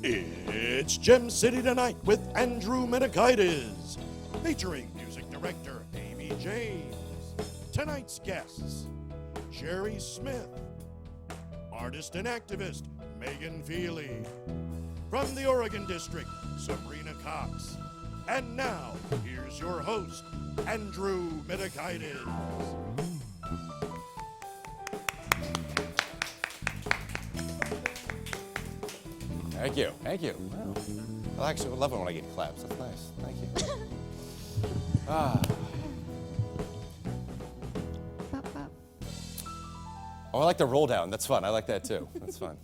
It's Gem City Tonight with Andrew Mitakides, featuring music director Aimee James. Tonight's guests, Jerry Smith, artist and activist Megan Fiely, from the Oregon District, Sabrina Cox. And now, here's your host, Andrew Mitakides. Thank you. Thank you. Wow. I actually love it when I get claps. That's nice. Thank you. Oh, I like the roll down. That's fun. I like that too. That's fun.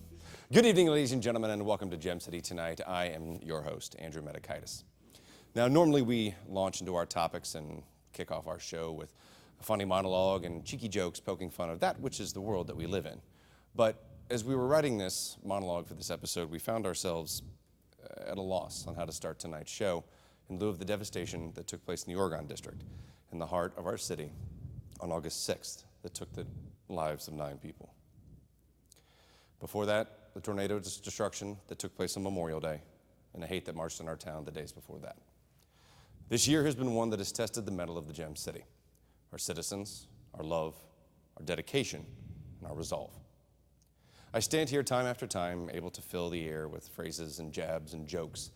Good evening, ladies and gentlemen, and welcome to Gem City Tonight. I am your host, Andrew Mitakides. Now, normally we launch into our topics and kick off our show with a funny monologue and cheeky jokes poking fun of that which is the world that we live in. But as we were writing this monologue for this episode, we found ourselves at a loss on how to start tonight's show in lieu of the devastation that took place in the Oregon District, in the heart of our city, on August 6th, that took the lives of 9 people. Before that, the tornado destruction that took place on Memorial Day, and the hate that marched in our town the days before that. This year has been one that has tested the mettle of the Gem City, our citizens, our love, our dedication, and our resolve. I stand here time after time, able to fill the air with phrases and jabs and jokes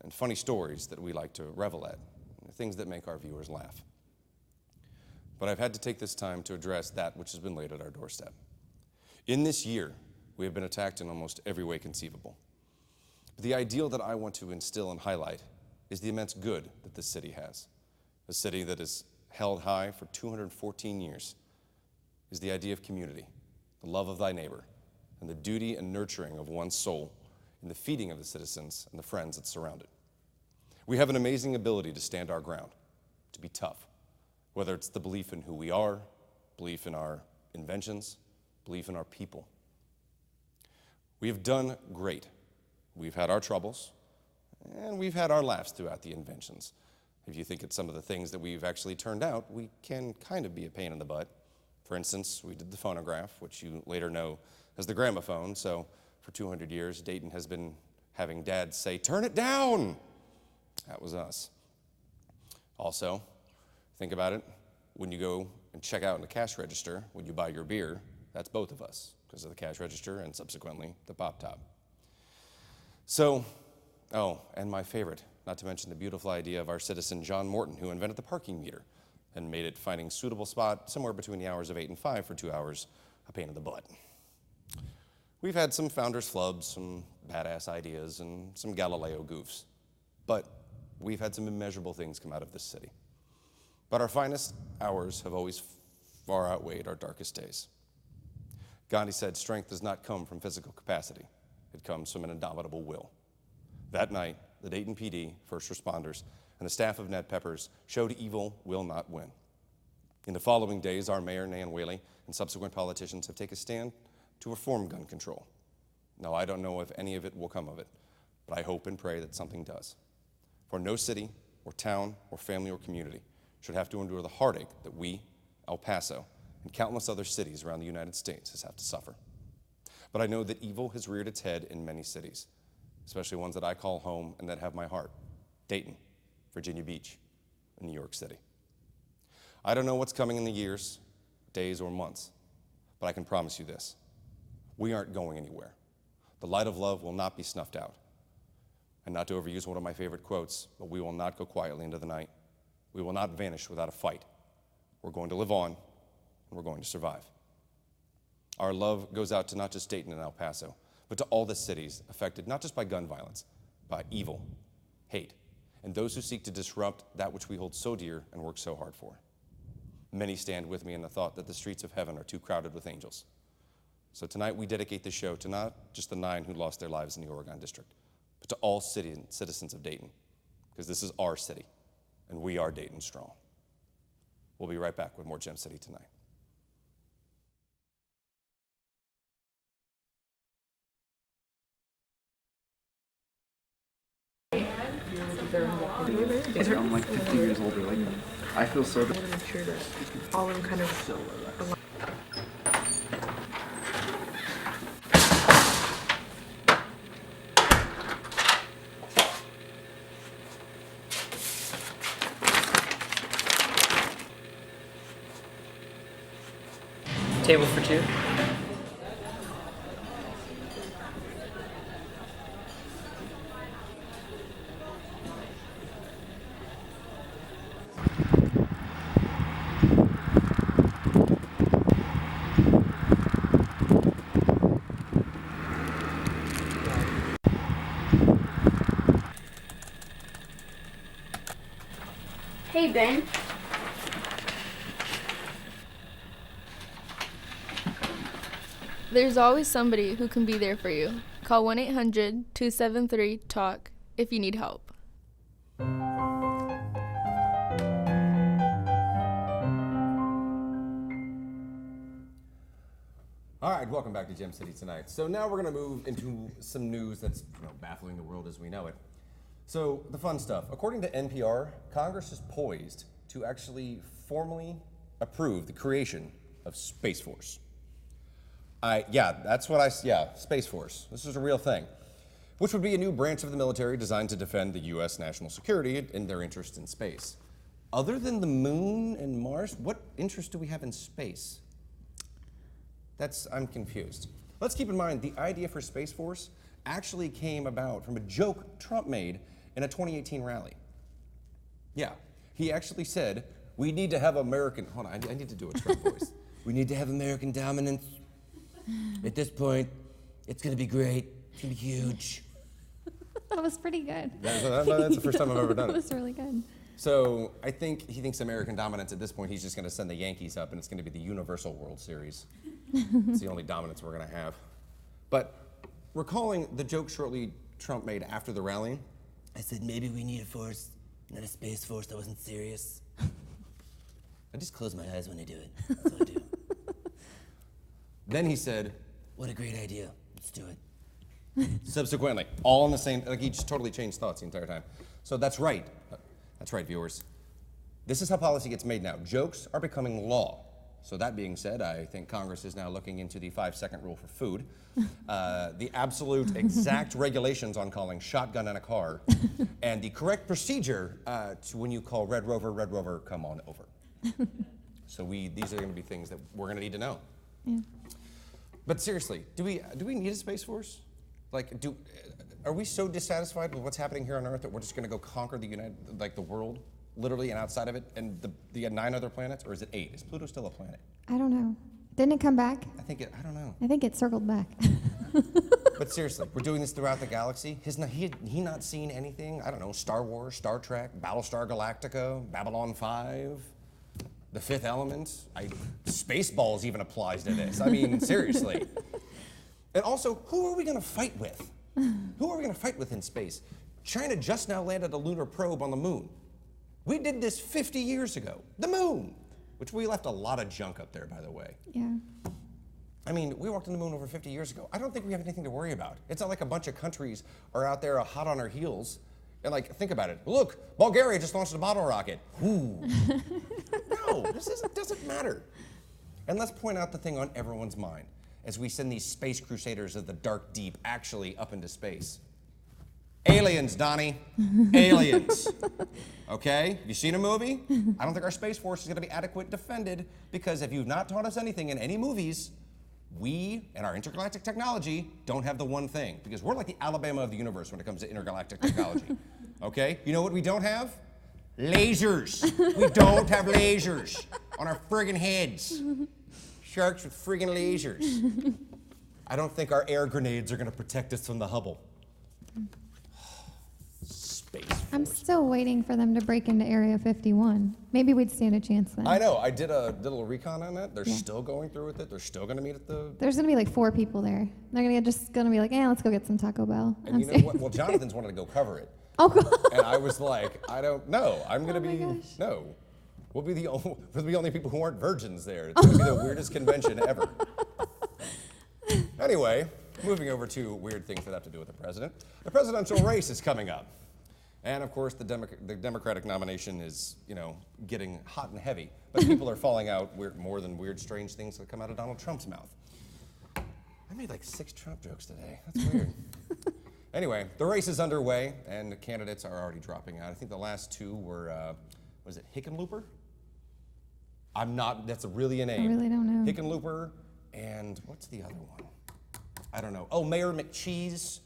and funny stories that we like to revel at, things that make our viewers laugh. But I've had to take this time to address that which has been laid at our doorstep. In this year, we have been attacked in almost every way conceivable. But the ideal that I want to instill and highlight is the immense good that this city has. A city that is held high for 214 years is the idea of community, the love of thy neighbor, and the duty and nurturing of one's soul in the feeding of the citizens and the friends that surround it. We have an amazing ability to stand our ground, to be tough, whether it's the belief in who we are, belief in our inventions, belief in our people. We have done great. We've had our troubles, and we've had our laughs throughout the inventions. If you think of some of the things that we've actually turned out, we can kind of be a pain in the butt. For instance, we did the phonograph, which you later know as the gramophone. So for 200 years, Dayton has been having dads say, "Turn it down." That was us. Also, think about it. When you go and check out in the cash register, when you buy your beer, that's both of us because of the cash register and subsequently the pop top. So, and my favorite, not to mention the beautiful idea of our citizen John Morton, who invented the parking meter and made it finding suitable spot somewhere between the hours of 8 and 5 for 2 hours a pain in the butt. We've had some founders flubs, some badass ideas, and some Galileo goofs. But we've had some immeasurable things come out of this city. But our finest hours have always far outweighed our darkest days. Gandhi said, "Strength does not come from physical capacity. It comes from an indomitable will." That night, the Dayton PD, first responders, and the staff of Ned Peppers showed evil will not win. In the following days, our mayor, Nan Whaley, and subsequent politicians have taken a stand to reform gun control. Now, I don't know if any of it will come of it, but I hope and pray that something does. For no city or town or family or community should have to endure the heartache that we, El Paso, and countless other cities around the United States has had to suffer. But I know that evil has reared its head in many cities, especially ones that I call home and that have my heart: Dayton, Virginia Beach, and New York City. I don't know what's coming in the years, days, or months, but I can promise you this: we aren't going anywhere. The light of love will not be snuffed out. And not to overuse one of my favorite quotes, but we will not go quietly into the night. We will not vanish without a fight. We're going to live on, and we're going to survive. Our love goes out to not just Dayton and El Paso, but to all the cities affected not just by gun violence, by evil, hate, and those who seek to disrupt that which we hold so dear and work so hard for. Many stand with me in the thought that the streets of heaven are too crowded with angels. So tonight we dedicate the show to not just the 9 who lost their lives in the Oregon District, but to all citizens of Dayton, because this is our city, and we are Dayton strong. We'll be right back with more Gem City Tonight. You're very welcome Like, I'm like 50 years older. Like, I feel so. I want to make sure that all of them kind of align. Table for two. Hey, Ben. There's always somebody who can be there for you. Call 1-800-273-TALK if you need help. All right, welcome back to Gem City tonight. So now we're going to move into some news that's baffling the world as we know it. So the fun stuff. According to NPR, Congress is poised to actually formally approve the creation of Space Force. Space Force. This is a real thing. Which would be a new branch of the military designed to defend the U.S. national security and their interest in space. Other than the moon and Mars, what interest do we have in space? I'm confused. Let's keep in mind the idea for Space Force actually came about from a joke Trump made in a 2018 rally. Yeah, he actually said, we need to have American, hold on, I need to do a Trump voice. We need to have American dominance. At this point, it's gonna be great, it's gonna be huge. That was pretty good. That's the first time I've ever done it. That was really good. So I think he thinks American dominance at this point, he's just gonna send the Yankees up and it's gonna be the Universal World Series. It's the only dominance we're gonna have. But recalling the joke shortly Trump made after the rally, I said, maybe we need a force, not a space force that wasn't serious. I just close my eyes when I do it, that's what I do. Then he said, what a great idea, let's do it. Subsequently, all in the same, like he just totally changed thoughts the entire time. So that's right, viewers. This is how policy gets made now. Jokes are becoming law. So that being said, I think Congress is now looking into the 5-second rule for food, the absolute exact regulations on calling shotgun in a car, and the correct procedure to when you call Red Rover, come on over. So these are gonna be things that we're gonna need to know. Yeah. But seriously, do we need a Space Force? Like, are we so dissatisfied with what's happening here on Earth that we're just gonna go conquer the world, literally, and outside of it, and the 9 other planets, or is it 8? Is Pluto still a planet? I don't know. Didn't it come back? I don't know. I think it circled back. But seriously, we're doing this throughout the galaxy. He not seen anything? I don't know, Star Wars, Star Trek, Battlestar Galactica, Babylon 5, The Fifth Element. Spaceballs even applies to this. I mean, seriously. And also, who are we gonna fight with? Who are we gonna fight with in space? China just now landed a lunar probe on the moon. We did this 50 years ago. The moon, which we left a lot of junk up there, by the way. Yeah. I mean, we walked on the moon over 50 years ago. I don't think we have anything to worry about. It's not like a bunch of countries are out there hot on our heels. And think about it. Look, Bulgaria just launched a bottle rocket. Ooh. No, doesn't matter. And let's point out the thing on everyone's mind as we send these space crusaders of the dark deep actually up into space. Aliens, Donnie. Aliens. Okay? Have you seen a movie? I don't think our Space Force is going to be adequate defended because if you've not taught us anything in any movies, we and our intergalactic technology don't have the one thing because we're like the Alabama of the universe when it comes to intergalactic technology. Okay? You know what we don't have? Lasers. We don't have lasers on our friggin' heads. Sharks with friggin' lasers. I don't think our air grenades are going to protect us from the Hubble. Space Force. I'm still waiting for them to break into Area 51. Maybe we'd stand a chance then. I know. I did a little recon on that. They're still going through with it. They're still going to meet at the... There's going to be like 4 people there. They're just going to be like, let's go get some Taco Bell. And you know what? Well, Jonathan's wanted to go cover it. Oh, God. And I was like, I don't know. I'm going to my be... gosh. No. We'll be the only people who aren't virgins there. It's going to be the weirdest convention ever. Anyway, moving over to weird things that have to do with the president. The presidential race is coming up. And of course, the Democratic nomination is, getting hot and heavy. But people are falling out more than weird, strange things that come out of Donald Trump's mouth. I made like 6 Trump jokes today. That's weird. Anyway, the race is underway, and the candidates are already dropping out. I think the last 2 were, was it Hickenlooper? That's really a name. I really don't know. Hickenlooper, and what's the other one? I don't know. Oh, Mayor McCheese.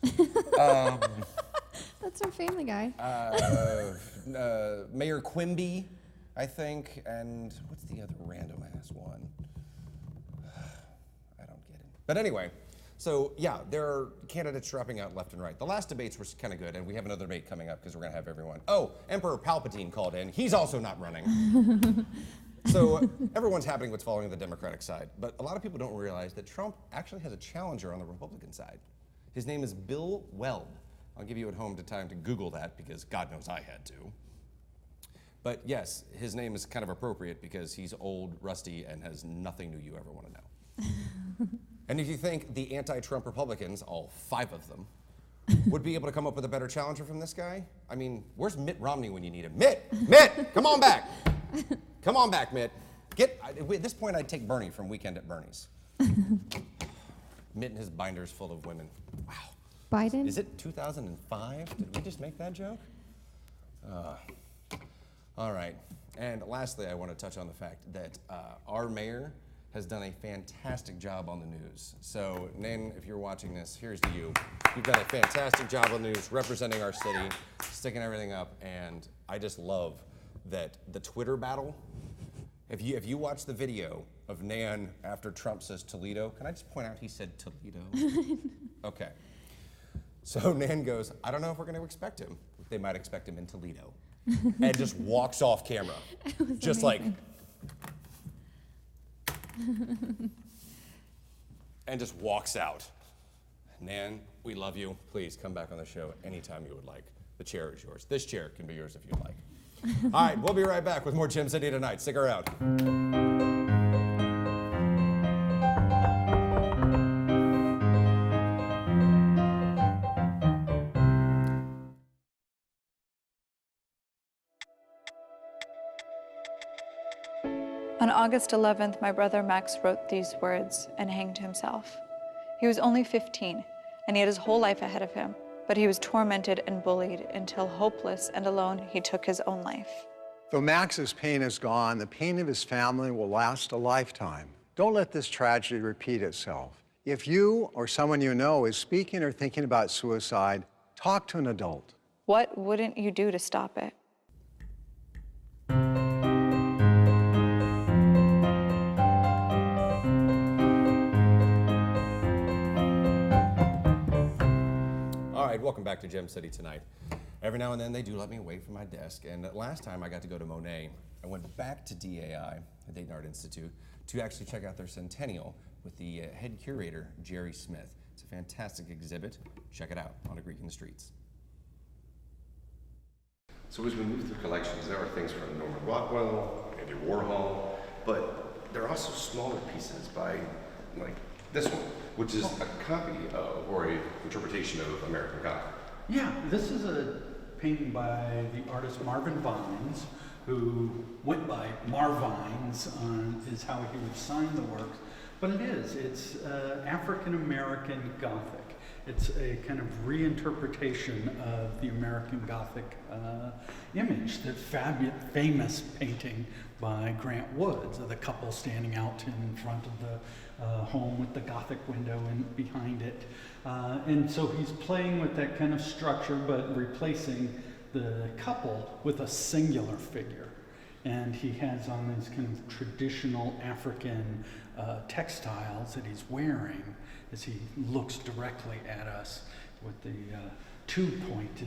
That's our Family Guy. Mayor Quimby, I think, and what's the other random ass one? I don't get it. But anyway, so yeah, there are candidates dropping out left and right. The last debates were kind of good, and we have another debate coming up because we're going to have everyone. Oh, Emperor Palpatine called in. He's also not running. So everyone's happening what's following the Democratic side. But a lot of people don't realize that Trump actually has a challenger on the Republican side. His name is Bill Weld. I'll give you at home time to Google that because God knows I had to. But yes, his name is kind of appropriate because he's old, rusty, and has nothing new you ever want to know. And if you think the anti-Trump Republicans, all 5 of them, would be able to come up with a better challenger from this guy, I mean, where's Mitt Romney when you need him? Mitt, come on back. Come on back, Mitt. At this point, I'd take Bernie from Weekend at Bernie's. Mitt and his binders full of women. Wow. Biden? Is it 2005? Did we just make that joke? All right. And lastly, I want to touch on the fact that our mayor has done a fantastic job on the news. So, Nan, if you're watching this, here's to you. You've done a fantastic job on the news, representing our city, sticking everything up, and I just love that the Twitter battle. If you watch the video of Nan after Trump says Toledo, can I just point out he said Toledo? Okay. So Nan goes, I don't know if we're going to expect him. They might expect him in Toledo. And just walks off camera. Just amazing. And just walks out. Nan, we love you. Please come back on the show anytime you would like. The chair is yours. This chair can be yours if you'd like. All right, we'll be right back with more Gem City tonight. Stick around. On August 11th, my brother Max wrote these words and hanged himself. He was only 15, and he had his whole life ahead of him, but he was tormented and bullied until, hopeless and alone, he took his own life. Though Max's pain is gone, the pain of his family will last a lifetime. Don't let this tragedy repeat itself. If you or someone you know is speaking or thinking about suicide, talk to an adult. What wouldn't you do to stop it? Welcome back to Gem City tonight. Every now and then they do let me away from my desk, and last time I got to go to Monet, I went back to DAI, the Dayton Art Institute, to actually check out their centennial with the head curator, Jerry Smith. It's a fantastic exhibit. Check it out on A Greek in the Streets. So as we move through collections, there are things from Norman Rockwell, Andy Warhol, but there are also smaller pieces by, like, this one, which is a copy of, or a interpretation of American Gothic. Yeah, this is a painting by the artist Marvin Vines, who went by Marvines, is how he would sign the works. But it's African-American Gothic. It's a kind of reinterpretation of the American Gothic image, the famous painting by Grant Woods of the couple standing out in front of the home with the Gothic window and behind it. And so he's playing with that kind of structure, but replacing the couple with a singular figure. And he has on these kind of traditional African textiles that he's wearing as he looks directly at us with the two pointed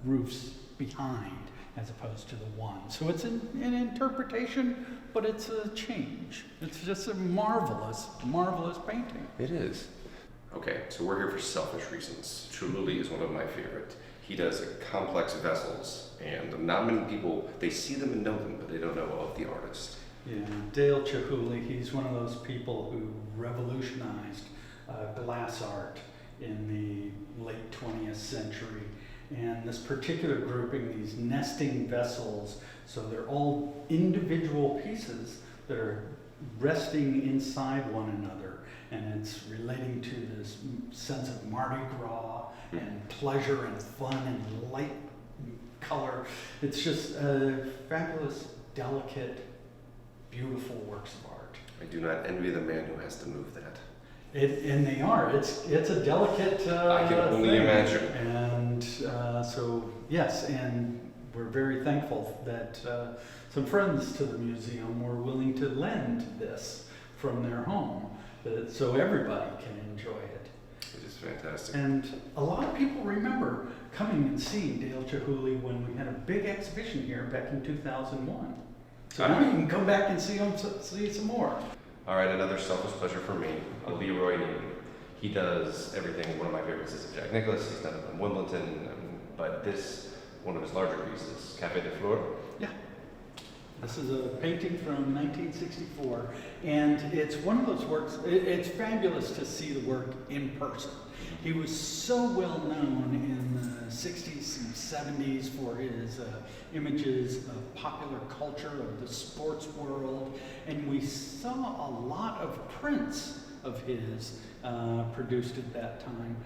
roofs behind as opposed to the one. So it's an interpretation, but it's a change. It's just a marvelous, marvelous painting. It is. Okay, so we're here for selfish reasons. Chihuly is one of my favorite. He does complex vessels, and not many people, they see them and know them, but they don't know of the artist. Yeah, Dale Chihuly, he's one of those people who revolutionized glass art in the late 20th century. And this particular grouping, these nesting vessels, so they're all individual pieces that are resting inside one another. And it's relating to this sense of Mardi Gras and pleasure and fun and light color. It's just fabulous, delicate, beautiful works of art. I do not envy the man who has to move that. And they are. It's a delicate I can only thing. imagine. And so, yes, and we're very thankful that some friends to the museum were willing to lend this from their home so everybody can enjoy it. It is fantastic. And a lot of people remember coming and seeing Dale Chihuly when we had a big exhibition here back in 2001. So now you can come back and see some more. All right, another selfish pleasure for me, Leroy Newman. He does everything. One of my favorites is Jack Nicklaus. He's done it in Wimbledon, but this, one of his larger pieces, Café de Flore. Yeah. This is a painting from 1964, and it's one of those works, it's fabulous to see the work in person. He was so well known in the 60s and 70s for his images of popular culture, of the sports world, and we saw a lot of prints of his produced at that time.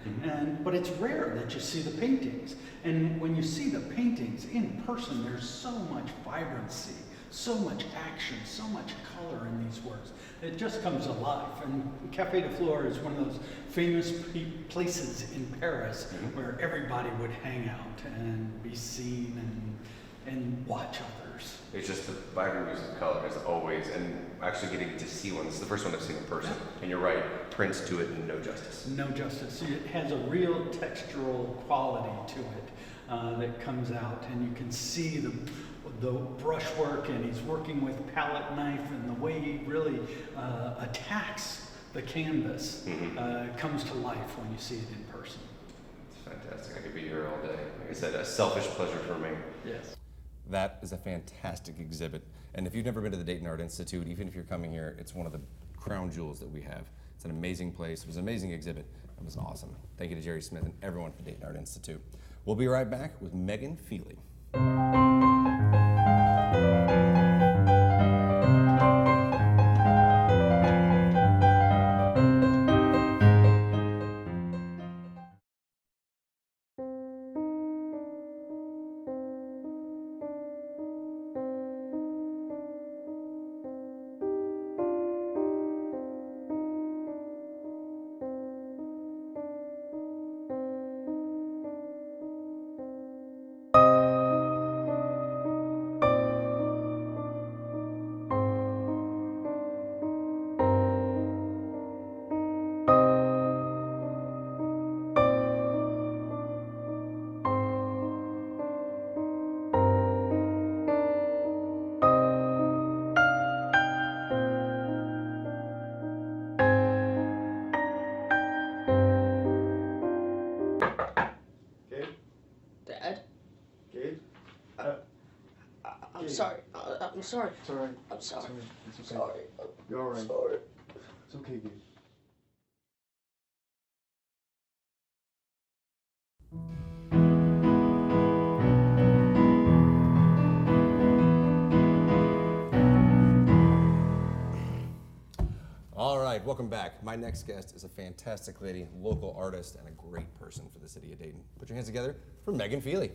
But it's rare that you see the paintings. And when you see the paintings in person, there's so much vibrancy, so much action, so much color in these works. It just comes alive. And Café de Flore is one of those famous places in Paris where everybody would hang out and be seen and watch others. It's just the vibrant use of color is always, and actually getting to see one. This is the first one I've seen in person. And you're right, prints do it no justice. No justice. It has a real textural quality to it that comes out, and you can see the brushwork, and he's working with palette knife, and the way he really attacks the canvas comes to life when you see it in person. It's fantastic. I could be here all day. Like I said, a selfish pleasure for me. Yes. That is a fantastic exhibit. And if you've never been to the Dayton Art Institute, even if you're coming here, it's one of the crown jewels that we have. It's an amazing place. It was an amazing exhibit. It was awesome. Thank you to Jerry Smith and everyone from the Dayton Art Institute. We'll be right back with Megan Fiely. I'm sorry. I'm sorry. It's all right. I'm sorry. It's okay. Sorry. You're all right. Sorry. It's okay, Gabe. All right, welcome back. My next guest is a fantastic lady, local artist, and a great person for the city of Dayton. Put your hands together for Megan Fiely.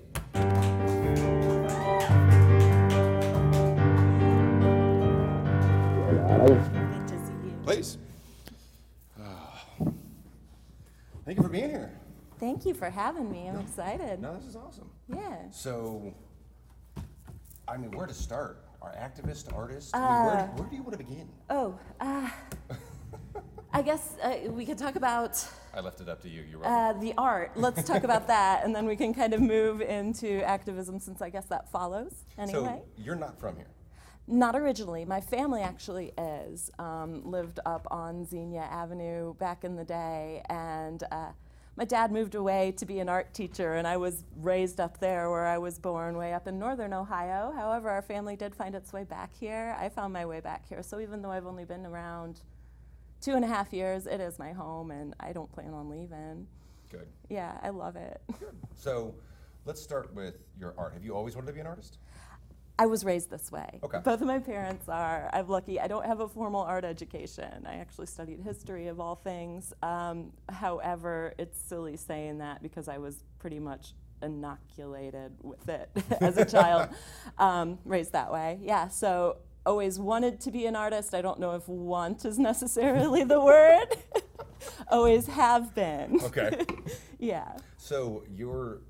Good to see you. Please. Thank you for being here. Thank you for having me. I'm excited. No, this is awesome. Yeah. So, I mean, where to start? Our activist, artist? I mean, where do you want to begin? I guess we could talk about I left it up to you. You're right. the art. Let's talk about that, and then we can kind of move into activism, since I guess that follows anyway. So, you're not from here? Not originally. My family actually is. Lived up on Xenia Avenue back in the day, and my dad moved away to be an art teacher, and I was raised up there where I was born, way up in northern Ohio. However, our family did find its way back here. I found my way back here. So even though I've only been around 2.5 years, it is my home, and I don't plan on leaving. Good. Yeah, I love it. Good. So, Let's start with your art. Have you always wanted to be an artist? I was raised this way. Okay. Both of my parents are. I'm lucky. I don't have a formal art education. I actually studied history of all things. However, it's silly saying that because I was pretty much inoculated with it as a child, raised that way. Yeah, so always wanted to be an artist. I don't know if want is necessarily the word. Always have been. Okay. Yeah. So your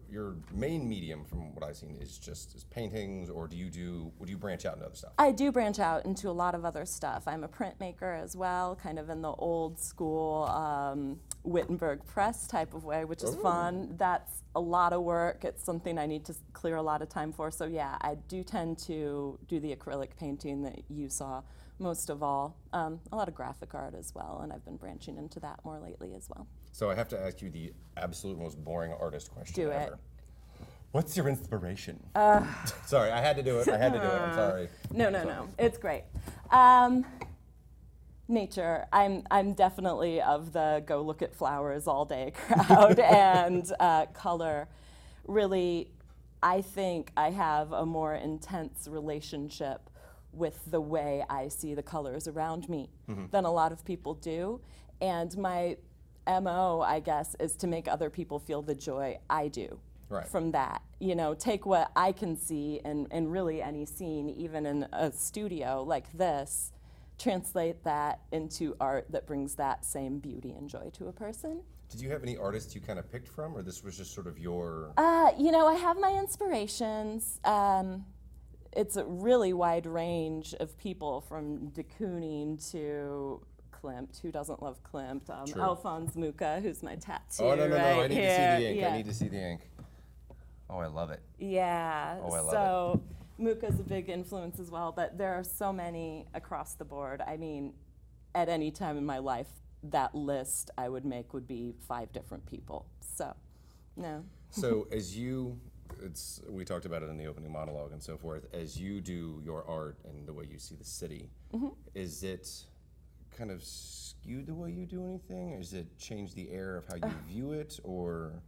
main medium, from what I've seen, is paintings, or would you branch out into other stuff? I do branch out into a lot of other stuff. I'm a printmaker as well, kind of in the old school Wittenberg press type of way, which is fun. That's a lot of work. It's something I need to clear a lot of time for. So yeah, I do tend to do the acrylic painting that you saw most of all. A lot of graphic art as well, and I've been branching into that more lately as well. So I have to ask you the absolute most boring artist question Do ever. it. What's your inspiration? Sorry, I had to do it. I'm sorry. No. It's great. Nature. I'm definitely of the go look at flowers all day crowd, and color. Really, I think I have a more intense relationship with the way I see the colors around me than a lot of people do. And my MO, I guess, is to make other people feel the joy I do from that. You know, take what I can see in really any scene, even in a studio like this, translate that into art that brings that same beauty and joy to a person. Did you have any artists you kind of picked from, or this was just sort of your... You know, I have my inspirations. It's a really wide range of people, from de Kooning to Klimt. Who doesn't love Klimt? Alphonse Mucha, who's my tattoo. Oh, no, right I need here. to see the ink. Yeah. I need to see the ink. Oh, I love it. Yeah. Oh, I love so Mucha's a big influence as well, but there are so many across the board. I mean, at any time in my life, that list I would make would be 5 different people. So, no. So as we talked about it in the opening monologue and so forth, as you do your art and the way you see the city, is it kind of skewed the way you do anything? Is it change the air of how you view it, or?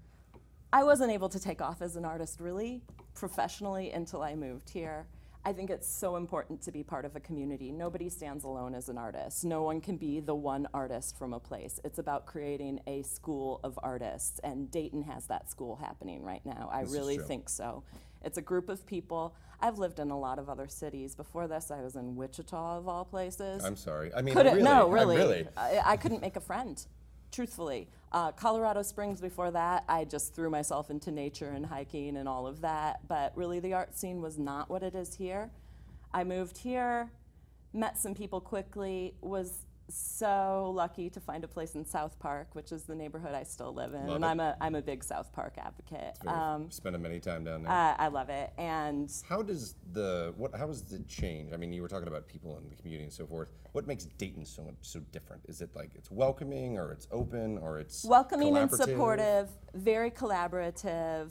I wasn't able to take off as an artist really professionally until I moved here. I think it's so important to be part of a community. Nobody stands alone as an artist. No one can be the one artist from a place. It's about creating a school of artists, and Dayton has that school happening right now. I really think so. It's a group of people. I've lived in a lot of other cities. Before this, I was in Wichita, of all places. I'm sorry. I mean, really. I couldn't make a friend, truthfully. Colorado Springs before that, I just threw myself into nature and hiking and all of that, but really the art scene was not what it is here. I moved here, met some people quickly, was so lucky to find a place in South Park, which is the neighborhood I still live in, and I'm a big South Park advocate. Spent many time down there. I love it. And how has the change? I mean, you were talking about people in the community and so forth. What makes Dayton so different? Is it like it's welcoming, or it's open, or it's welcoming and supportive, very collaborative.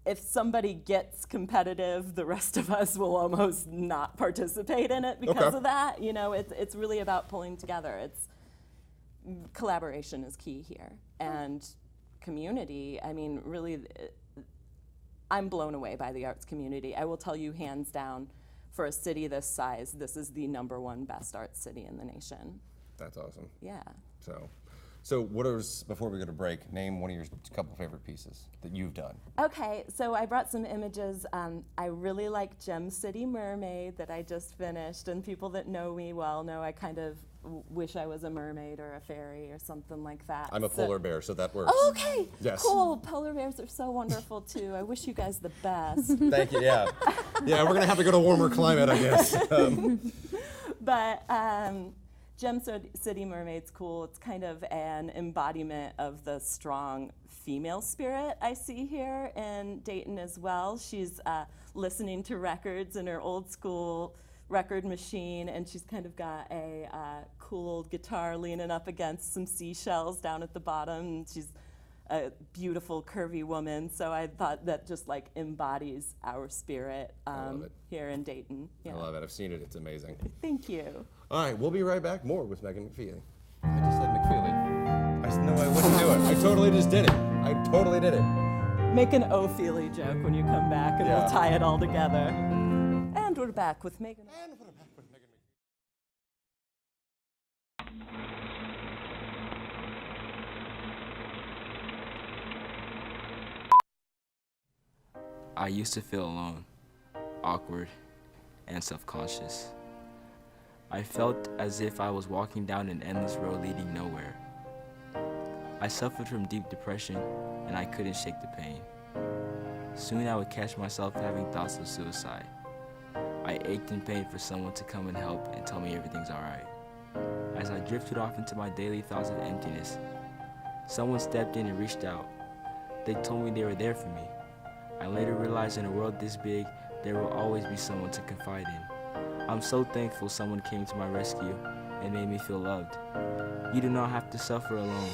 If somebody gets competitive, the rest of us will almost not participate in it because of that. You know, it's really about pulling together. Collaboration is key here, and community. I mean, really, I'm blown away by the arts community. I will tell you, hands down, for a city this size, this is the #1 best arts city in the nation. That's awesome. Yeah. So before we go to break, name one of your couple favorite pieces that you've done. Okay, so I brought some images. I really like Gem City Mermaid that I just finished, and people that know me well know I kind of wish I was a mermaid or a fairy or something like that. I'm a polar bear, so that works. Oh, okay, yes. Cool. Polar bears are so wonderful too. I wish you guys the best. Thank you, yeah. Yeah, we're gonna have to go to a warmer climate, I guess. But Gem City Mermaid's cool. It's kind of an embodiment of the strong female spirit I see here in Dayton as well. She's listening to records in her old school record machine, and she's kind of got a cool old guitar leaning up against some seashells down at the bottom. She's a beautiful, curvy woman, so I thought that just like embodies our spirit here in Dayton. Yeah. I love it. I've seen it. It's amazing. Thank you. All right, we'll be right back. More with Megan McFeely. I just said McFeely. I know I wouldn't do it. I totally just did it. I totally did it. Make an Fiely joke when you come back, and we'll tie it all together. And we're back with Megan. I used to feel alone, awkward, and self-conscious. I felt as if I was walking down an endless road leading nowhere. I suffered from deep depression, and I couldn't shake the pain. Soon I would catch myself having thoughts of suicide. I ached in pain for someone to come and help and tell me everything's alright. As I drifted off into my daily thoughts of emptiness, someone stepped in and reached out. They told me they were there for me. I later realized in a world this big, there will always be someone to confide in. I'm so thankful someone came to my rescue and made me feel loved. You do not have to suffer alone.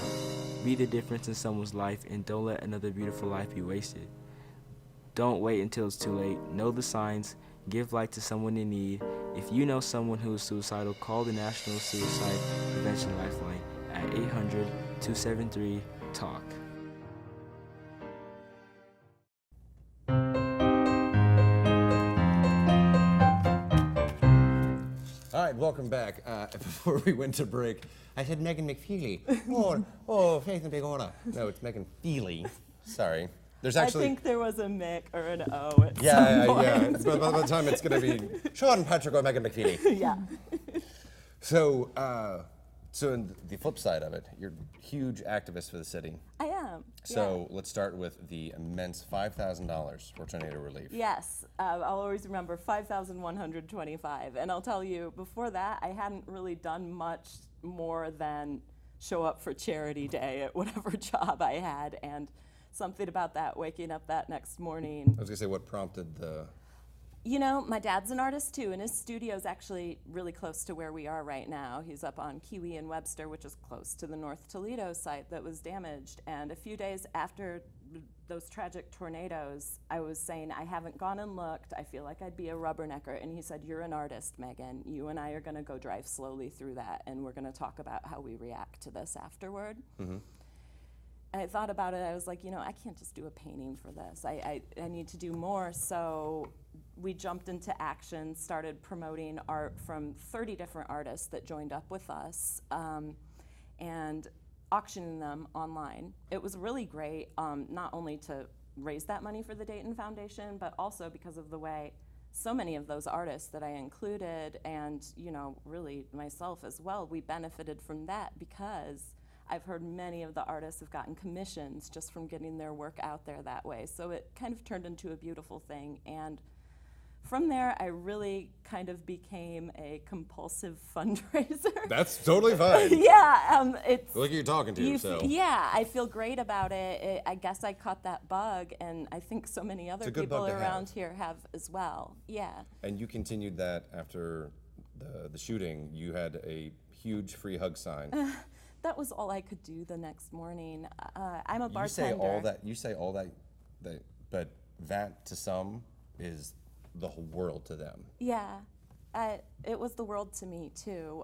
Be the difference in someone's life and don't let another beautiful life be wasted. Don't wait until it's too late. Know the signs. Give light to someone in need. If you know someone who is suicidal, call the National Suicide Prevention Lifeline at 800-273-TALK. All right, welcome back. Before we went to break, I said Megan McFeely. Faith and Big Honor. No, it's Megan Feely. Sorry. There's actually. I think there was a Mick or an O at some point. Yeah. But by the time it's going to be Sean Patrick or Megan McFeely. Yeah. So in the flip side of it, you're a huge activist for the city. I am. So let's start with the immense $5,000 for tornado relief. Yes, I'll always remember 5,125. And I'll tell you, before that, I hadn't really done much more than show up for charity day at whatever job I had. And something about that, waking up that next morning. I was going to say, what prompted the... You know, my dad's an artist too, and his studio's actually really close to where we are right now. He's up on Kiwi and Webster, which is close to the North Toledo site that was damaged. And a few days after those tragic tornadoes, I was saying, I haven't gone and looked. I feel like I'd be a rubbernecker. And he said, you're an artist, Megan. You and I are going to go drive slowly through that, and we're going to talk about how we react to this afterward. Mm-hmm. I thought about it. I was like, you know, I can't just do a painting for this. I need to do more. So we jumped into action, started promoting art from 30 different artists that joined up with us, and auctioning them online. It was really great, not only to raise that money for the Dayton Foundation, but also because of the way so many of those artists that I included, and you know, really myself as well, we benefited from that because I've heard many of the artists have gotten commissions just from getting their work out there that way. So it kind of turned into a beautiful thing. And from there, I really kind of became a compulsive fundraiser. That's totally fine. Yeah, it's... Look, you're talking to yourself. Yeah, I feel great about it. I guess I caught that bug, and I think so many other people around here have as well. Yeah. And you continued that after the shooting. You had a huge free hug sign. That was all I could do the next morning. I'm a bartender. You say all that, but that to some is the whole world to them. Yeah, it was the world to me too.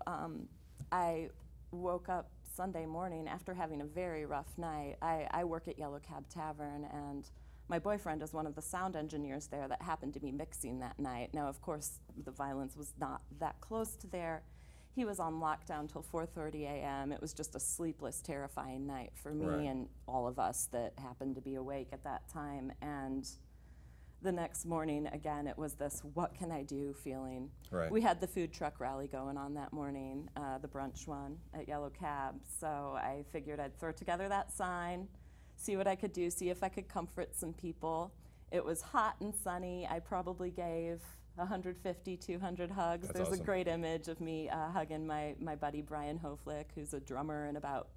I woke up Sunday morning after having a very rough night. I work at Yellow Cab Tavern, and my boyfriend is one of the sound engineers there that happened to be mixing that night. Now, of course, the violence was not that close to there. He was on lockdown till 4:30 a.m. It was just a sleepless, terrifying night for me and all of us that happened to be awake at that time. And the next morning, again, it was this what can I do feeling. Right. We had the food truck rally going on that morning, the brunch one at Yellow Cab. So I figured I'd throw together that sign, see what I could do, see if I could comfort some people. It was hot and sunny. I probably gave 150, 200 hugs. That's There's awesome. a great image of me hugging my buddy Brian Hoflick, who's a drummer in about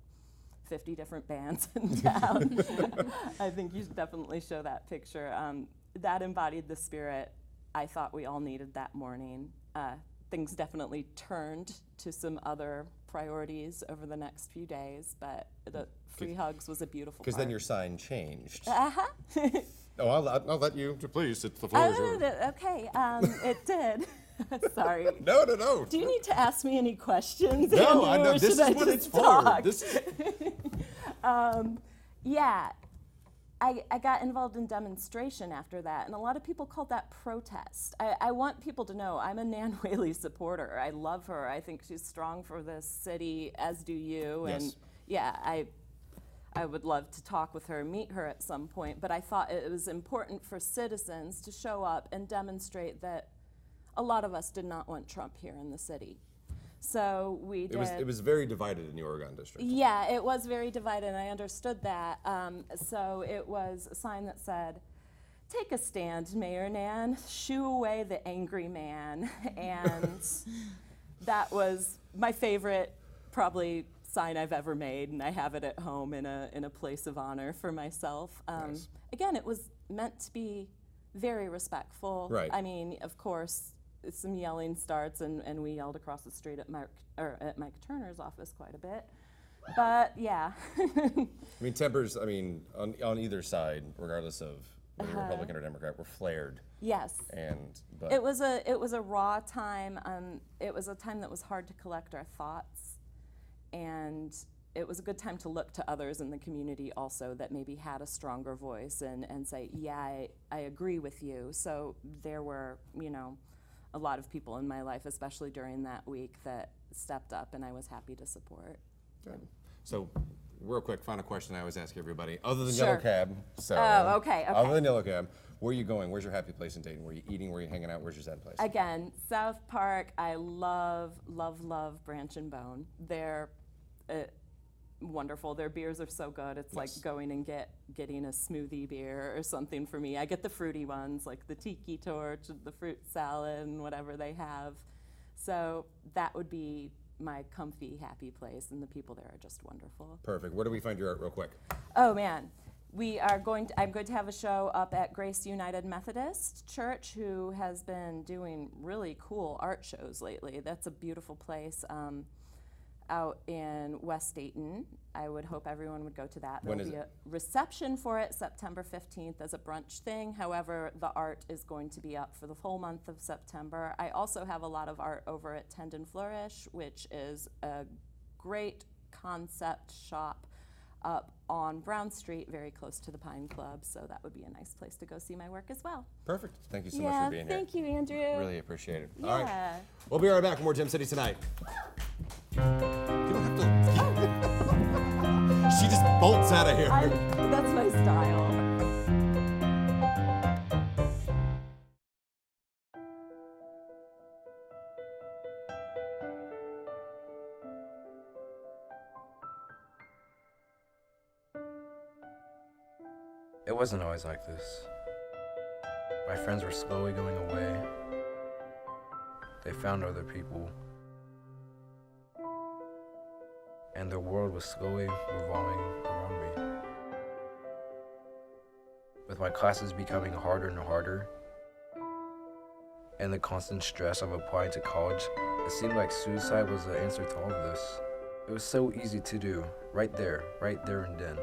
50 different bands in town. I think you should definitely show that picture. That embodied the spirit I thought we all needed that morning. Things definitely turned to some other priorities over the next few days, but the free hugs was a beautiful part. Because then your sign changed. Uh-huh. Oh, I'll let you, please. It's the floor is yours. Okay, it did. Sorry. No. Do you need to ask me any questions? No, Andrew, I know. or This should is I what just it's for. talk? This is... Yeah. I got involved in demonstration after that, and a lot of people called that protest. I want people to know I'm a Nan Whaley supporter. I love her. I think she's strong for this city, as do you. Yes. And yeah, I would love to talk with her, meet her at some point, but I thought it was important for citizens to show up and demonstrate that a lot of us did not want Trump here in the city. So we did. It was very divided in the Oregon district. Yeah, it was very divided, and I understood that. So it was a sign that said, "Take a stand, Mayor Nan, shoo away the angry man." And that was my favorite, probably, sign I've ever made, and I have it at home in a place of honor for myself. Nice. Again, it was meant to be very respectful. Right. I mean, of course, some yelling starts, and we yelled across the street at Mike Turner's office quite a bit. But yeah. I mean, tempers, I mean, on either side, regardless of whether Republican or Democrat, were flared. Yes. But it was a raw time. It was a time that was hard to collect our thoughts, and it was a good time to look to others in the community also that maybe had a stronger voice and say, yeah, I agree with you. So there were, a lot of people in my life, especially during that week, that stepped up, and I was happy to support. Good. So, real quick, final question I always ask everybody, other than Sure. Yellow Cab. So, Oh, okay. Other than Yellow Cab, where are you going? Where's your happy place in Dayton? Where are you eating? Where are you hanging out? Where's your Zen place? Again, South Park, I love, love, love Branch and Bone. They're wonderful. Their beers are so good. It's like going and getting a smoothie beer or something for me. I get the fruity ones, like the tiki torch, the fruit salad, and whatever they have. So that would be my comfy, happy place, and the people there are just wonderful. Perfect. Where do we find your art real quick? Oh man, I'm going to have a show up at Grace United Methodist Church, who has been doing really cool art shows lately. That's a beautiful place. Out in West Dayton. I would hope everyone would go to that. When There'll is be it? a reception for it September 15th as a brunch thing. However, the art is going to be up for the whole month of September. I also have a lot of art over at Tend and Flourish, which is a great concept shop up on Brown Street, very close to the Pine Club. So that would be a nice place to go see my work as well. Perfect. Thank you so much for being here. Thank you, Andrew. Really appreciate it. Yeah. All right. We'll be right back with more Gem City Tonight. You don't have to. She just bolts out of here. That's my style. It wasn't always like this. My friends were slowly going away. They found other people. And the world was slowly revolving around me. With my classes becoming harder and harder, and the constant stress of applying to college, it seemed like suicide was the answer to all of this. It was so easy to do, right there and then.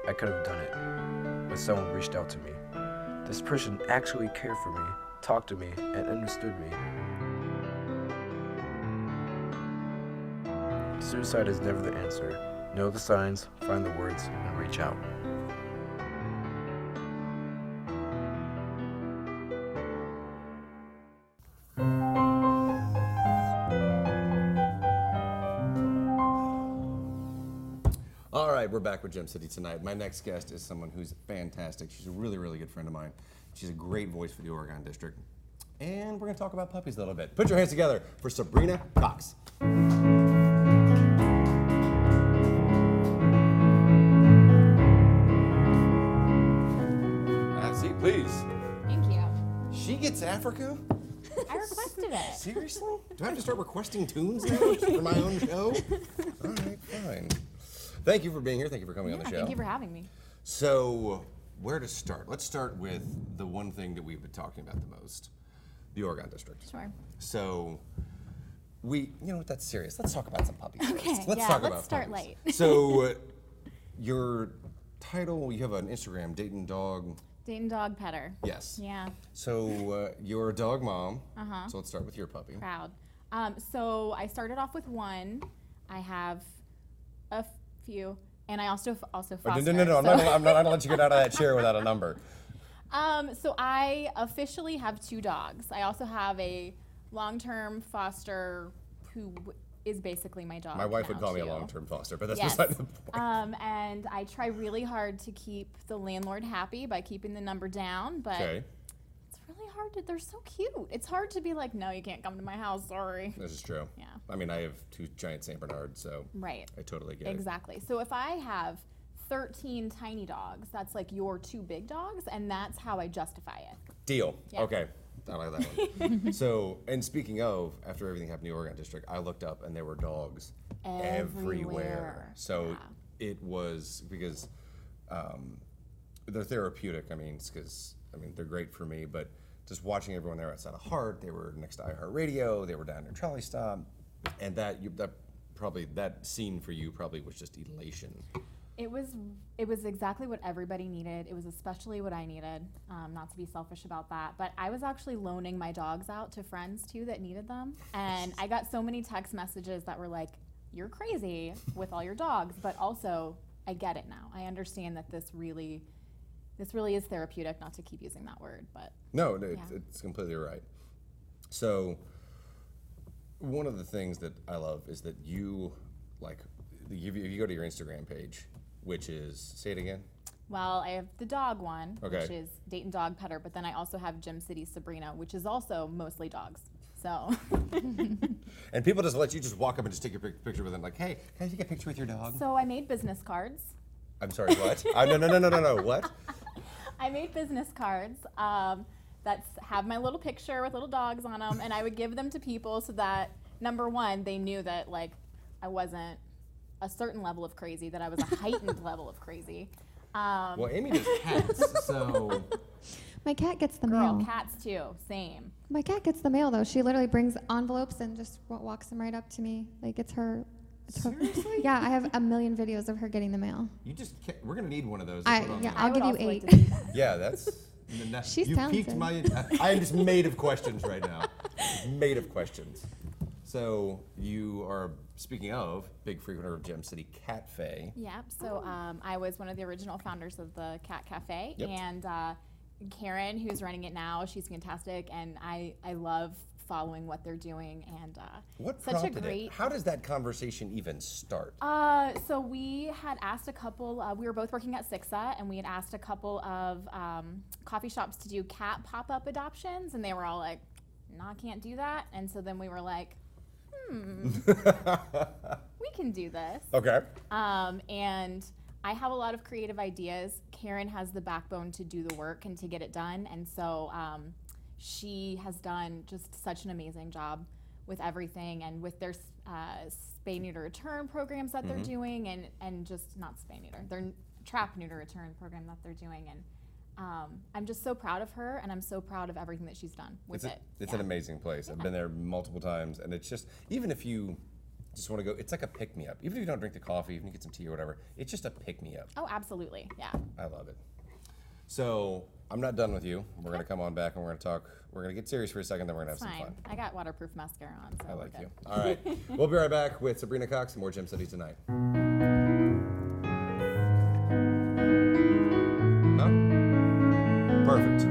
I could have done it, but someone reached out to me. This person actually cared for me, talked to me, and understood me. Suicide is never the answer. Know the signs, find the words, and reach out. All right, we're back with Gem City Tonight. My next guest is someone who's fantastic. She's a really, really good friend of mine. She's a great voice for the Oregon District. And we're going to talk about puppies a little bit. Put your hands together for Sabrina Cox. Have a seat, please. Thank you. She gets Africa? I requested it. Seriously? Do I have to start requesting tunes now for my own show? All right, fine. Thank you for being here. Thank you for coming on the show. Thank you for having me. So, where to start? Let's start with the one thing that we've been talking about the most, the Oregon District. Sure. So, you know what, that's serious. Let's talk about some puppies Okay, first. Let's yeah, talk let's about start puppies. light. So, your title, you have an Instagram, Dayton Dog. Dayton Dog Petter. Yes. Yeah. So, you're a dog mom. Uh-huh. So, let's start with your puppy. Proud. So I started off with one. I have a few. And I also Oh, foster. no, I'm not gonna let you get out of that chair without a number. So I officially have 2 dogs. I also have a long-term foster who is basically my dog. My wife now, would call me a too. long-term foster, but that's Yes. beside the point. And I try really hard to keep the landlord happy by keeping the number down, but Okay. it's really hard to, they're so cute. It's hard to be like, no, you can't come to my house, sorry. This is true. Yeah. I mean, I have 2 giant Saint Bernards, so Right. I totally get it. Exactly. So if I have 13 tiny dogs, that's like your 2 big dogs, and that's how I justify it. Deal. Yeah. Okay. I like that one. So, and speaking of, after everything happened in the Oregon District, I looked up and there were dogs everywhere. So it was because they're therapeutic. I mean, they're great for me, but just watching everyone there outside of Hart, they were next to iHeartRadio, they were down near Trolley Stop, and that scene for you probably was just elation. It was exactly what everybody needed. It was especially what I needed, not to be selfish about that. But I was actually loaning my dogs out to friends too that needed them. And I got so many text messages that were like, you're crazy with all your dogs, but also I get it now. I understand that this really is therapeutic, not to keep using that word, but. No, it's completely right. So one of the things that I love is that you, like, if you go to your Instagram page, which is, say it again. Well, I have the dog one, Okay. which is Dayton Dog Petter, but then I also have Gym City Sabrina, which is also mostly dogs. So. And people just let you just walk up and just take your picture with them, like, hey, can I take a picture with your dog? So I made business cards. I'm sorry, what? No, what? I made business cards that have my little picture with little dogs on them, and I would give them to people so that, number one, they knew that, like, I wasn't a certain level of crazy, that I was a heightened level of crazy. Well, Aimee does cats, so. My cat gets the Girl, mail. cats too, same. My cat gets the mail, though. She literally brings envelopes and just walks them right up to me. Like, it's her. Seriously? Yeah, I have a million videos of her getting the mail. You just can't, we're gonna need one of those. To put on I'll give you also like 8. to see that. Yeah, that's. She's you talented. piqued my. I am just made of questions right now. Made of questions. So you are, speaking of, big frequenter of Gem City Cafe. Yep. So I was one of the original founders of the Cat Cafe, Yep. and Karen, who's running it now, she's fantastic, and I love following what they're doing, and What such a prompted great. it? How does that conversation even start? So we had asked a couple. We were both working at Sixa, and we had asked a couple of coffee shops to do cat pop-up adoptions, and they were all like, "No, I can't do that." And so then we were like, we can do this. Okay. And I have a lot of creative ideas. Karen has the backbone to do the work and to get it done. And so she has done just such an amazing job with everything, and with their spay neuter return programs that they're doing, and just not spay neuter, their trap neuter return program that they're doing. And I'm just so proud of her, and I'm so proud of everything that she's done with it. It's an amazing place. I've been there multiple times, and it's just, even if you just want to go, it's like a pick-me-up. Even if you don't drink the coffee, even if you get some tea or whatever, it's just a pick-me-up. Oh, absolutely, yeah. I love it. So I'm not done with you. We're gonna come on back and we're gonna talk. We're gonna get serious for a second, then we're gonna have It's some fine. fun. I got waterproof mascara on, so I we're like good. you. All right, we'll be right back with Sabrina Cox and more Gem City Tonight. No? Perfect.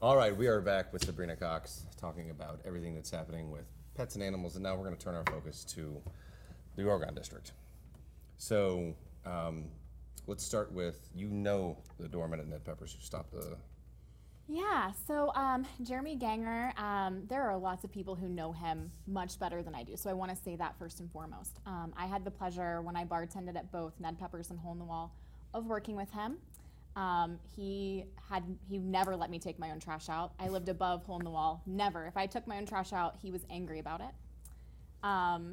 All right, we are back with Sabrina Cox talking about everything that's happening with pets and animals, and now we're going to turn our focus to the Oregon District. So let's start with, the doorman at Ned Pepper's who stopped the... Yeah, so Jeremy Ganger, there are lots of people who know him much better than I do, so I want to say that first and foremost. I had the pleasure, when I bartended at both Ned Pepper's and Hole in the Wall, of working with him. He never let me take my own trash out. I lived above, hole in the wall. Never. If I took my own trash out, he was angry about it.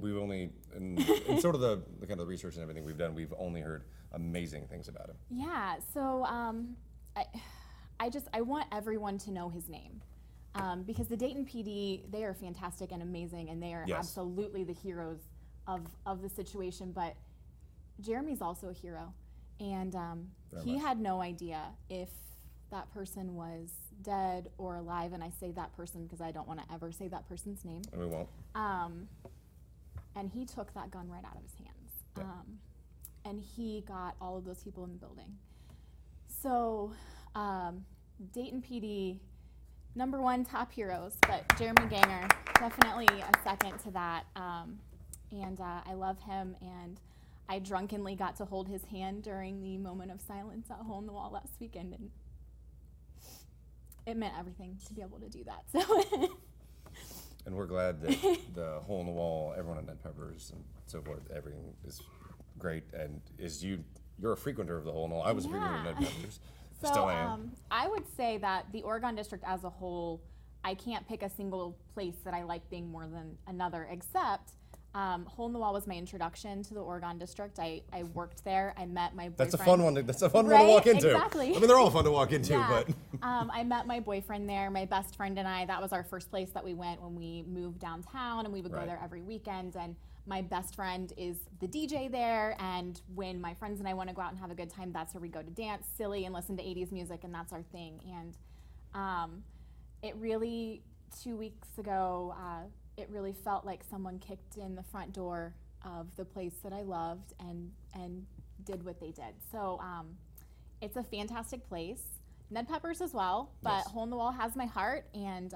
We've only, in sort of the kind of research and everything we've done, we've only heard amazing things about him. Yeah, so I want everyone to know his name. Because the Dayton PD, they are fantastic and amazing, and they are absolutely the heroes of the situation, but Jeremy's also a hero. And he had no idea if that person was dead or alive, and I say that person because I don't want to ever say that person's name. And we won't. And he took that gun right out of his hands. Yeah. And he got all of those people in the building. So Dayton PD, #1 top heroes, but Jeremy Ganger, definitely a second to that. And I love him, and I drunkenly got to hold his hand during the moment of silence at Hole in the Wall last weekend, and it meant everything to be able to do that. So. And we're glad that the Hole in the Wall, everyone at Ned Peppers and so forth, everything is great. And you're a frequenter of the Hole in the Wall. I was a frequenter of Ned Peppers. So, Still am. I would say that the Oregon District as a whole, I can't pick a single place that I like being more than another, except Hole in the Wall was my introduction to the Oregon District. I worked there. I met my boyfriend. That's a fun one. That's a fun one to walk into. Exactly. I mean, they're all fun to walk into, but. I met my boyfriend there, my best friend and I. That was our first place that we went when we moved downtown, and we would go there every weekend. And my best friend is the DJ there, and when my friends and I want to go out and have a good time, that's where we go to dance silly and listen to 80s music, and that's our thing. And it really, 2 weeks ago, it really felt like someone kicked in the front door of the place that I loved and did what they did. So it's a fantastic place. Ned Peppers as well, but Hole in the Wall has my heart, and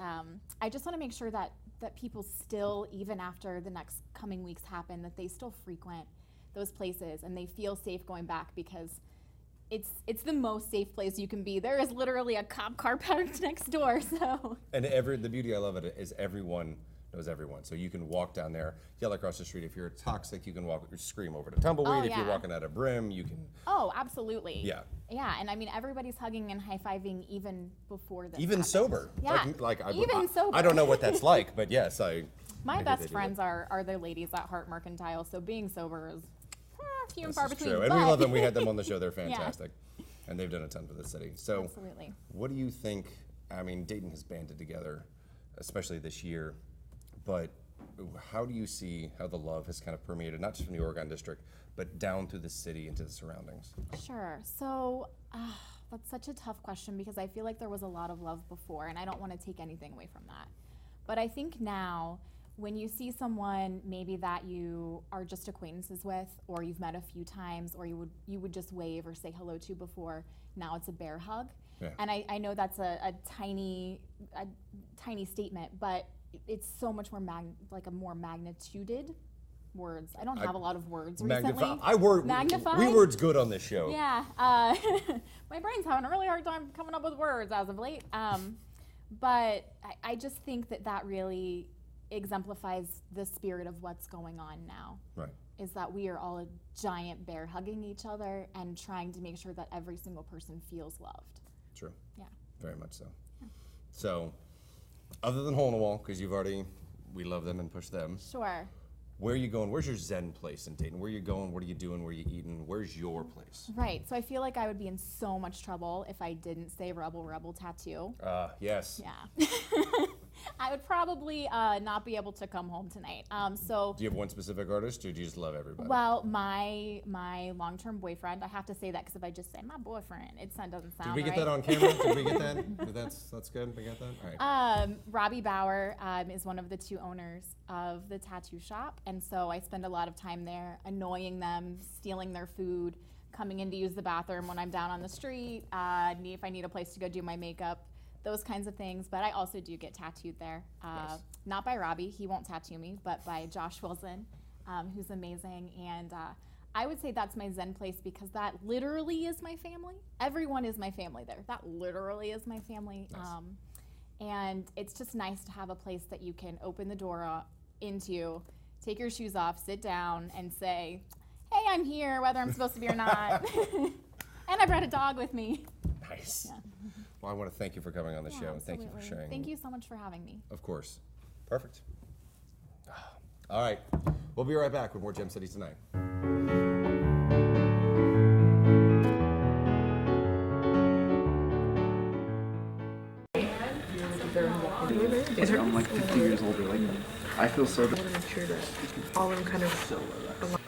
I just want to make sure that people still, even after the next coming weeks happen, that they still frequent those places and they feel safe going back, because it's the most safe place you can be. There is literally a cop car parked next door. So. And the beauty I love it is everyone knows everyone. So you can walk down there, yell across the street. If you're toxic, you can scream over to Tumbleweed. If you're walking out of Brim, you can. Oh, absolutely. Yeah. Yeah, and I mean, everybody's hugging and high-fiving even before this Even happened. sober. Yeah, even sober. I don't know what that's like, but yes, My best friends are the ladies at Hart Mercantile, so being sober is few and far between. True, and we love them. We had them on the show. They're fantastic. And they've done a ton for the city. So absolutely. What do you think? I mean, Dayton has banded together, especially this year, but how do you see how the love has kind of permeated, not just from the Oregon District, but down through the city into the surroundings? Sure. So that's such a tough question, because I feel like there was a lot of love before, and I don't want to take anything away from that. But I think now, when you see someone maybe that you are just acquaintances with, or you've met a few times, or you would just wave or say hello to before, now it's a bear hug. Yeah. And I know that's a tiny statement, but it's so much more more magnituded words. I don't have a lot of words recently. Magnify. We words good on this show. Yeah. My brain's having a really hard time coming up with words as of late. But I just think that really exemplifies the spirit of what's going on now. Right. Is that we are all a giant bear hugging each other and trying to make sure that every single person feels loved. True. Yeah. Very much so. Yeah. So, other than Hole in the Wall, because we love them and push them. Sure. Where are you going? Where's your Zen place in Dayton? Where are you going? What are you doing? Where are you eating? Where's your place? Right. So I feel like I would be in so much trouble if I didn't say Rebel Tattoo. Yes. Yeah. I would probably not be able to come home tonight. So. Do you have one specific artist, or do you just love everybody? Well, my long-term boyfriend. I have to say that because if I just say my boyfriend, it doesn't sound right. Did we get that on camera? Did we get that? That's good. We got that. All right. Robbie Bauer is one of the two owners of the tattoo shop, and so I spend a lot of time there, annoying them, stealing their food, coming in to use the bathroom when I'm down on the street, if I need a place to go do my makeup. Those kinds of things, but I also do get tattooed there. Nice. Not by Robbie, he won't tattoo me, but by Josh Wilson, who's amazing. And I would say that's my Zen place, because that literally is my family. Everyone is my family there. That literally is my family. Nice. And it's just nice to have a place that you can open the door into, take your shoes off, sit down, and say, hey, I'm here, whether I'm supposed to be or not. And I brought a dog with me. Nice. Yeah. Well, I want to thank you for coming on the show, and thank you for Absolutely. sharing. Thank you so much for having me. Of course. Perfect. All right. We'll be right back with more Gem City Tonight. I'm like 50 years older. Like, I feel so. I want to make sure that all of them kind of align.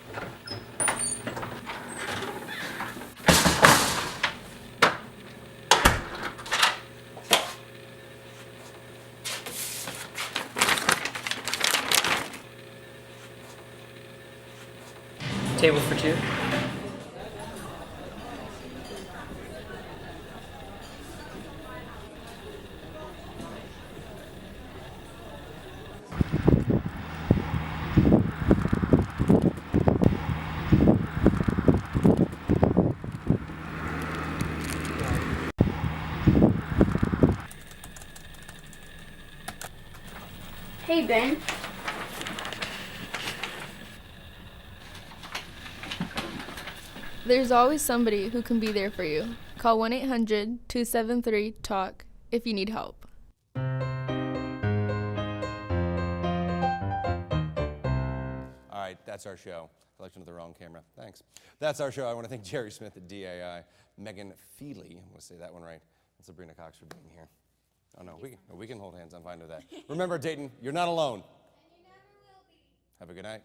Table for two. Hey, Ben. There's always somebody who can be there for you. Call 1-800-273-TALK if you need help. All right, that's our show. I looked into the wrong camera. Thanks. That's our show. I want to thank Jerry Smith at DAI, Megan Fiely, I'm going to say that one right, and Sabrina Cox for being here. Oh, no, we can hold hands. I'm fine with that. Remember, Dayton, you're not alone. And you never will be. Have a good night.